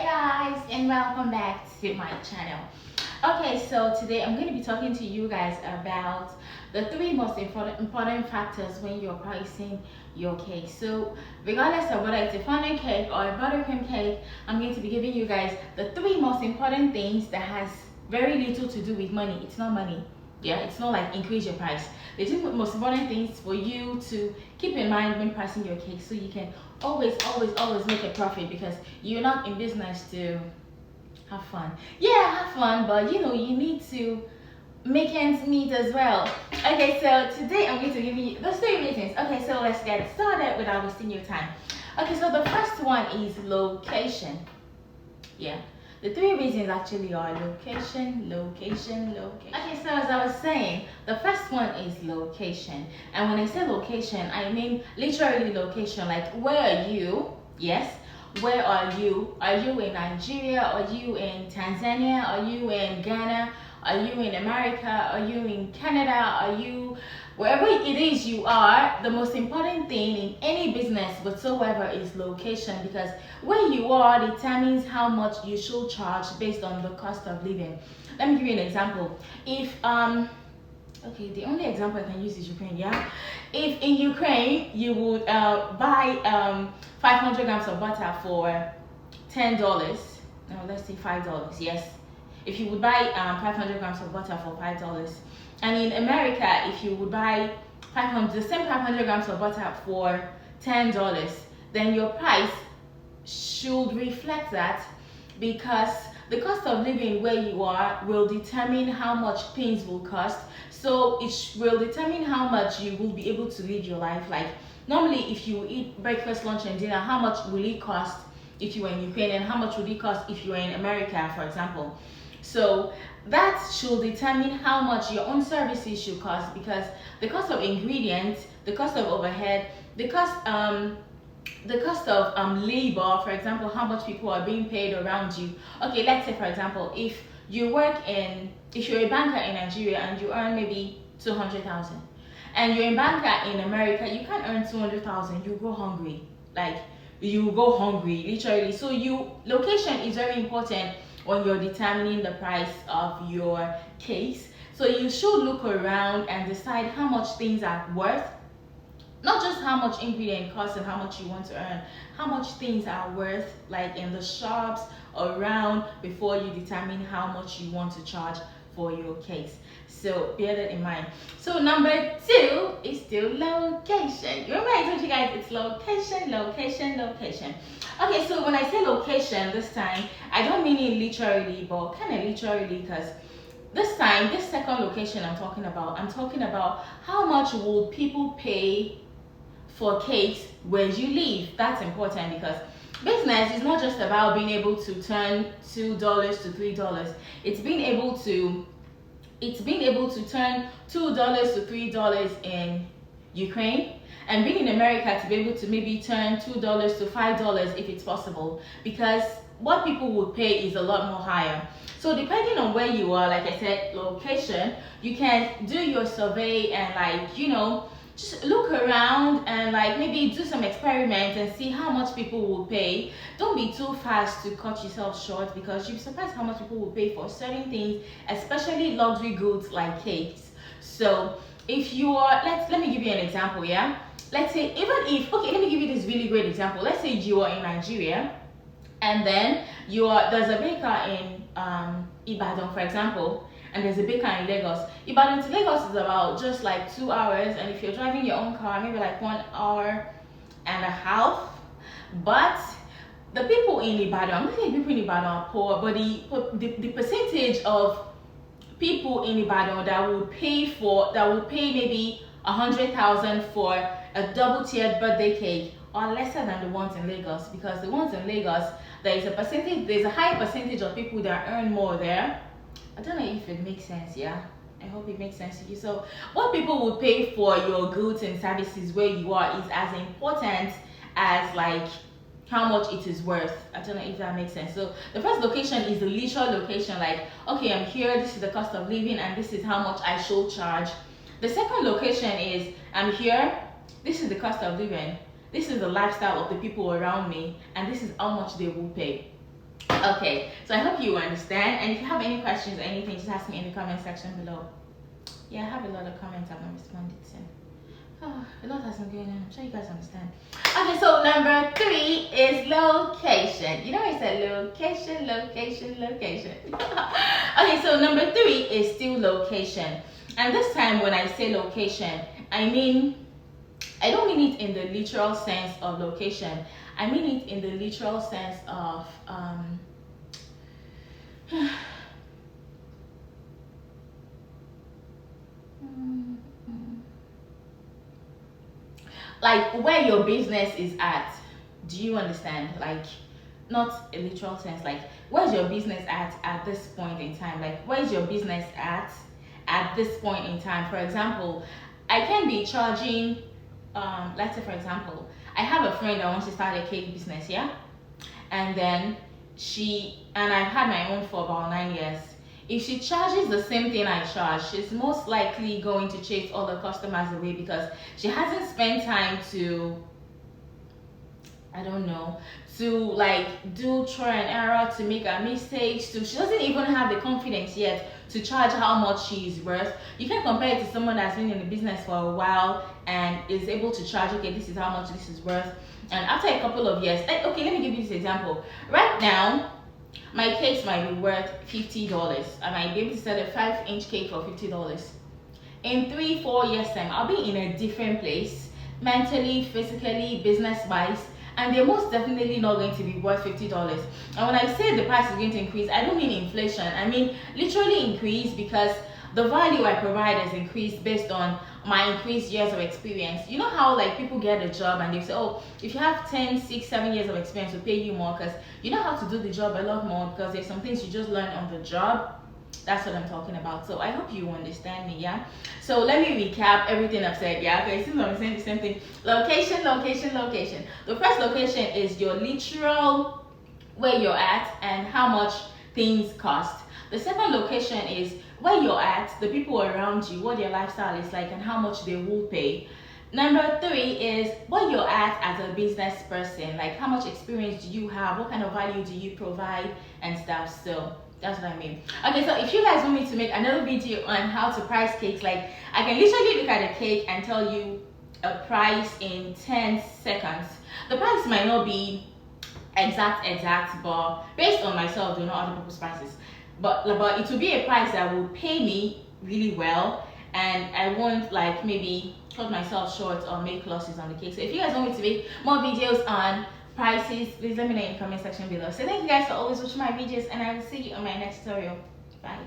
guys, and welcome back to my channel. Okay, so today I'm going to be talking to you guys about the three most important factors when you're pricing your cake. So regardless of whether it's a funnel cake or a buttercream cake, I'm going to be giving you guys the three most important things that has very little to do with money. It's not money. Yeah, it's not like increase your price. The two most important things for you to keep in mind when pricing your cake, so you can always make a profit, because you're not in business to have fun. Yeah, have fun, but you need to make ends meet as well. Okay, so today I'm going to give you those three reasons. Okay, so let's get started without wasting your time. Okay, so the first one is location. Yeah, the three reasons actually are location. Okay, so as I was saying, the first one is location. And when I say location, I mean literally location. Like, where are you? Yes. Where are you? Are you in Nigeria? Are you in Tanzania? Are you in Ghana? Are you in America? Are you in Canada? Are you wherever it is you are? The most important thing in any business whatsoever is location, because where you are determines how much you should charge based on the cost of living. Let me give you an example. If okay, the only example I can use is Ukraine. Yeah, if in Ukraine you would buy 500 grams of butter for $10, no, let's say $5. Yes, if you would buy 500 grams of butter for $5, and in America, if you would buy the same 500 grams of butter for $10, then your price should reflect that, because the cost of living where you are will determine how much things will cost. So it will determine how much you will be able to live your life. Like, normally if you eat breakfast, lunch and dinner, how much will it cost if you were in Ukraine, and how much would it cost if you were in America, for example? So that should determine how much your own services should cost, because the cost of ingredients, the cost of overhead, the cost of labor, for example, how much people are being paid around you. Okay, let's say for example, if you're a banker in Nigeria and you earn maybe 200,000, and you're a banker in America, you can't earn 200,000. You go hungry, like you go hungry literally. So location is very important when you're determining the price of your case. So you should look around and decide how much things are worth. Not just how much ingredient costs and how much you want to earn, how much things are worth, like in the shops around, before you determine how much you want to charge for your case. So bear that in mind. So number two is still location. Remember I told you guys it's location. Okay, so when I say location this time, I don't mean it literally, but kind of literally, because this time, this second location I'm talking about how much will people pay for cakes where you live. That's important, because business is not just about being able to turn $2 to $3. It's being able to turn $2 to $3 in Ukraine, and being in America to be able to maybe turn $2 to $5 if it's possible, because what people would pay is a lot more higher. So depending on where you are, like I said, location, you can do your survey and just look around and maybe do some experiments and see how much people will pay. Don't be too fast to cut yourself short, because you'll be surprised how much people will pay for certain things, especially luxury goods like cakes. So if you are, let me give you an example. Yeah, let's say let me give you this really great example. Let's say you are in Nigeria, and then there's a baker in Ibadan, for example, and there's a baker in Lagos. Ibadan to Lagos is about just like 2 hours, and if you're driving your own car, maybe like 1 hour and a half. But the people in Ibadan, I'm not saying people in Ibadan are poor, but the percentage of people in Ibadan that would pay maybe 100,000 for a double-tiered birthday cake are lesser than the ones in Lagos, because the ones in Lagos, there's a high percentage of people that earn more there. I don't know if it makes sense. Yeah, I hope it makes sense to you. So what people would pay for your goods and services where you are is as important as how much it is worth. I don't know if that makes sense. So the first location is the literal location, like, okay, I'm here, this is the cost of living, and this is how much I should charge. The second location is, I'm here, this is the cost of living, this is the lifestyle of the people around me, and this is how much they will pay. Okay, so I hope you understand, and if you have any questions or anything, just ask me in the comment section below. Yeah, I have a lot of comments I've not responded to. Oh, a lot has been going on. I'm sure you guys understand. Okay, so number 3 is location. You know I said location, location, location. Okay, so number 3 is still location. And this time when I say location, I don't mean it in the literal sense of location. I mean it in the literal sense of like where your business is at. Do you understand? Like, not a literal sense, like where's your business at this point in time? Like, where's your business at this point in time? For example, I can be charging let's say for example, I have a friend that wants to start a cake business, yeah, and then I've had my own for about 9 years. If she charges the same thing I charge, she's most likely going to chase all the customers away because she hasn't spent time to, I don't know, to like do trial and error, to make her mistakes, she doesn't even have the confidence yet to charge how much she is worth. You can compare it to someone that's been in the business for a while and is able to charge, okay, this is how much this is worth. And after a couple of years, like, okay, let me give you this example. Right now, my cakes might be worth $50. I might be able to sell a 5-inch cake for $50. In 3-4 years time, I'll be in a different place, mentally, physically, business-wise, and they're most definitely not going to be worth $50. And when I say the price is going to increase, I don't mean inflation. I mean literally increase, because the value I provide has increased based on my increased years of experience. You know how like people get a job and they say, oh, if you have 10, 6, 7 years of experience, we'll pay you more because you know how to do the job a lot more, because there's some things you just learn on the job. That's what I'm talking about. So I hope you understand me, yeah? So let me recap everything I've said, yeah? Okay, since I'm saying the same thing. Location, location, location. The first location is your literal where you're at and how much things cost. The second location is where you're at, the people around you, what their lifestyle is like and how much they will pay. Number 3 is where you're at as a business person, like how much experience do you have, what kind of value do you provide and stuff. So that's what I mean. Okay, so if you guys want me to make another video on how to price cakes, like I can literally look at a cake and tell you a price in 10 seconds. The price might not be exact, but based on myself, not other people's prices. But it will be a price that will pay me really well, and I won't like maybe cut myself short or make losses on the cake. So if you guys want me to make more videos on prices, please let me know in the comment section below. So thank you guys for always watching my videos, and I will see you on my next tutorial. Bye.